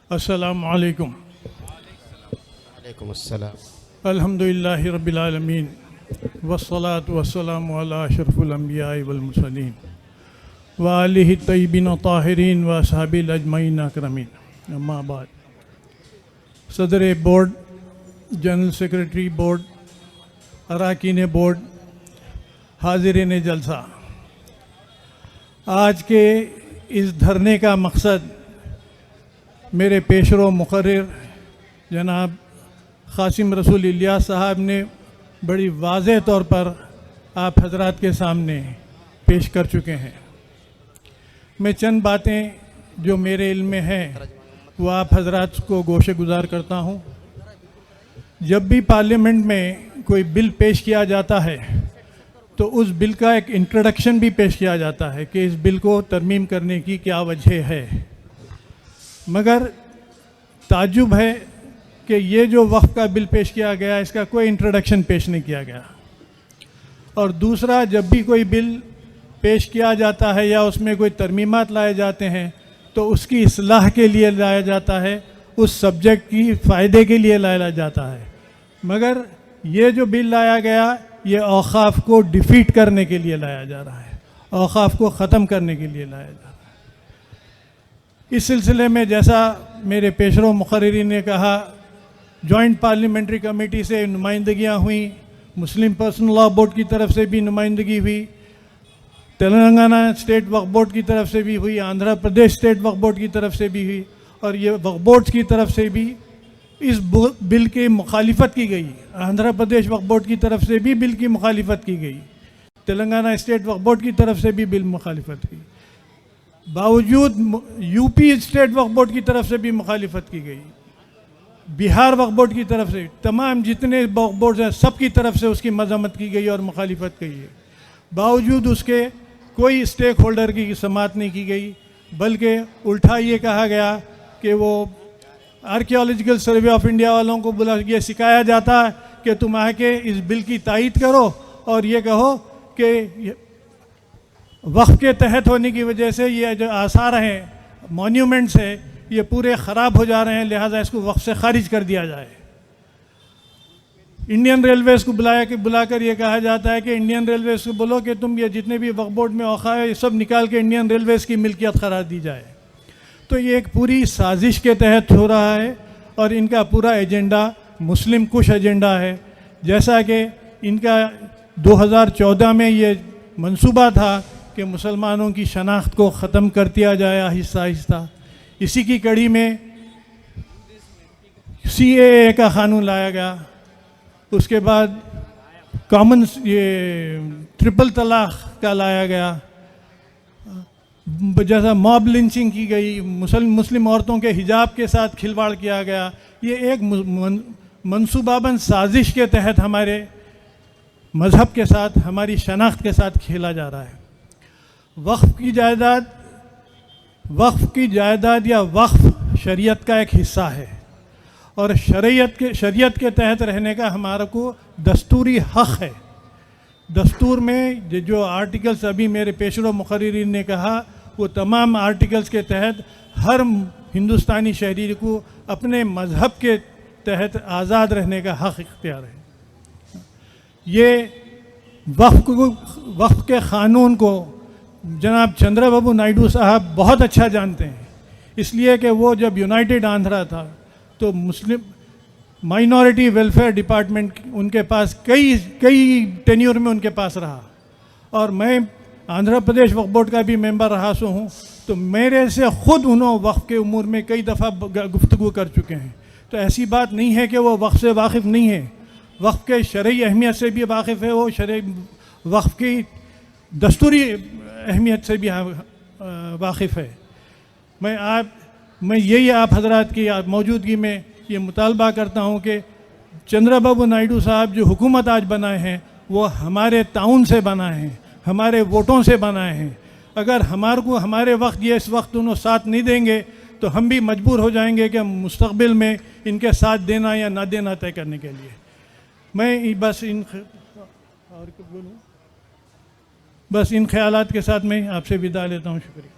السلام علیکم. وعلیکم السلام. الحمدللہ رب العالمین والصلاة والسلام علی اشرف الانبیاء والمرسلین وآلہ الطیبین الطاہرین واصحابہ اجمعین اکرمین. اما بعد. صدر بورڈ، جنرل سیکرٹری بورڈ، اراکین بورڈ، حاضرین جلسہ، آج کے اس دھرنے کا مقصد میرے پیشرو مقرر جناب قاسم رسول الیاس صاحب نے بڑی واضح طور پر آپ حضرات کے سامنے پیش کر چکے ہیں. میں چند باتیں جو میرے علم میں ہیں وہ آپ حضرات کو گوشے گزار کرتا ہوں. جب بھی پارلیمنٹ میں کوئی بل پیش کیا جاتا ہے تو اس بل کا ایک انٹروڈکشن بھی پیش کیا جاتا ہے کہ اس بل کو ترمیم کرنے کی کیا وجہ ہے. مگر تعجب ہے کہ یہ جو وقف کا بل پیش کیا گیا اس کا کوئی انٹروڈکشن پیش نہیں کیا گیا. اور دوسرا، جب بھی کوئی بل پیش کیا جاتا ہے یا اس میں کوئی ترمیمات لائے جاتے ہیں تو اس کی اصلاح کے لیے لایا جاتا ہے، اس سبجیکٹ کی فائدے کے لیے لایا جاتا ہے. مگر یہ جو بل لایا گیا یہ اوقاف کو ڈیفیٹ کرنے کے لیے لایا جا رہا ہے، اوقاف کو ختم کرنے کے لیے لایا جا رہا ہے. اس سلسلے میں جیسا میرے پیشرو مقررین نے کہا، جوائنٹ پارلیمنٹری کمیٹی سے نمائندگیاں ہوئیں، مسلم پرسنل لاء بورڈ کی طرف سے بھی نمائندگی ہوئی، تلنگانہ اسٹیٹ وقف بورڈ کی طرف سے بھی ہوئی، آندھرا پردیش اسٹیٹ وقف بورڈ کی طرف سے بھی ہوئی، اور یہ وقف بورڈز کی طرف سے بھی اس بل کی مخالفت کی گئی. آندھرا پردیش وقف بورڈ کی طرف سے بھی بل کی مخالفت کی گئی، تلنگانہ اسٹیٹ وقف بورڈ کی طرف سے بھی بل مخالفت کی. باوجود یو پی اسٹیٹ وقف بورڈ کی طرف سے بھی مخالفت کی گئی، بہار وقف بورڈ کی طرف سے، تمام جتنے وقف بورڈز ہیں سب کی طرف سے اس کی مذمت کی گئی اور مخالفت کی گئی. باوجود اس کے کوئی اسٹیک ہولڈر کی سماعت نہیں کی گئی، بلکہ الٹا یہ کہا گیا کہ وہ آرکیالوجیکل سروے آف انڈیا والوں کو یہ سکھایا جاتا ہے کہ تم آ کے اس بل کی تائید کرو اور یہ کہو کہ وقف کے تحت ہونے کی وجہ سے یہ جو آثار ہیں، مونیومنٹس ہیں، یہ پورے خراب ہو جا رہے ہیں، لہٰذا اس کو وقف سے خارج کر دیا جائے. انڈین ریلویز کو بلا کر یہ کہا جاتا ہے کہ انڈین ریلویز کو بولو کہ تم یہ جتنے بھی وقف بورڈ میں اوقاف ہے یہ سب نکال کے انڈین ریلویز کی ملکیت قرار دی جائے. تو یہ ایک پوری سازش کے تحت ہو رہا ہے اور ان کا پورا ایجنڈا مسلم کش ایجنڈا ہے. جیسا کہ ان کا 2014 میں یہ منصوبہ تھا کہ مسلمانوں کی شناخت کو ختم کر دیا جائے آہستہ آہستہ. اسی کی کڑی میں CAA کا قانون لایا گیا، اس کے بعد کامن یہ ٹرپل طلاق کا لایا گیا، جیسا موب لنچنگ کی گئی، مسلم عورتوں کے حجاب کے ساتھ کھلواڑ کیا گیا. یہ ایک منصوبہ بند سازش کے تحت ہمارے مذہب کے ساتھ، ہماری شناخت کے ساتھ کھیلا جا رہا ہے. وقف کی جائیداد یا وقف شریعت کا ایک حصہ ہے اور شریعت کے تحت رہنے کا ہمارا کو دستوری حق ہے. دستور میں جو آرٹیکلز ابھی میرے پیشرو مقررین نے کہا وہ تمام آرٹیکلز کے تحت ہر ہندوستانی شہری کو اپنے مذہب کے تحت آزاد رہنے کا حق اختیار ہے. یہ وقف کے قانون کو جناب چندرا بابو نائیڈو صاحب بہت اچھا جانتے ہیں، اس لیے کہ وہ جب یونائٹڈ آندھرا تھا تو مسلم مائنورٹی ویلفیئر ڈپارٹمنٹ ان کے پاس کئی ٹینیور میں ان کے پاس رہا، اور میں آندھرا پردیش وقف بورڈ کا بھی ممبر رہا سو ہوں. تو میرے سے خود انہوں وقف کے امور میں کئی دفعہ گفتگو کر چکے ہیں. تو ایسی بات نہیں ہے کہ وہ وقف سے واقف نہیں ہے، وقف کے شرعی اہمیت سے بھی واقف ہے، وہ وقف کی دستوری اہمیت سے بھی واقف ہے. میں یہی آپ حضرات کی موجودگی میں یہ مطالبہ کرتا ہوں کہ چندرا بابو نائیڈو صاحب جو حکومت آج بنائے ہیں وہ ہمارے تعاون سے بنائے ہیں، ہمارے ووٹوں سے بنائے ہیں. اگر ہمارے وقت یہ اس وقت انہوں ساتھ نہیں دیں گے تو ہم بھی مجبور ہو جائیں گے کہ مستقبل میں ان کے ساتھ دینا یا نہ دینا طے کرنے کے لیے. میں بس ان خیالات کے ساتھ میں آپ سے وداع لیتا ہوں. شکریہ.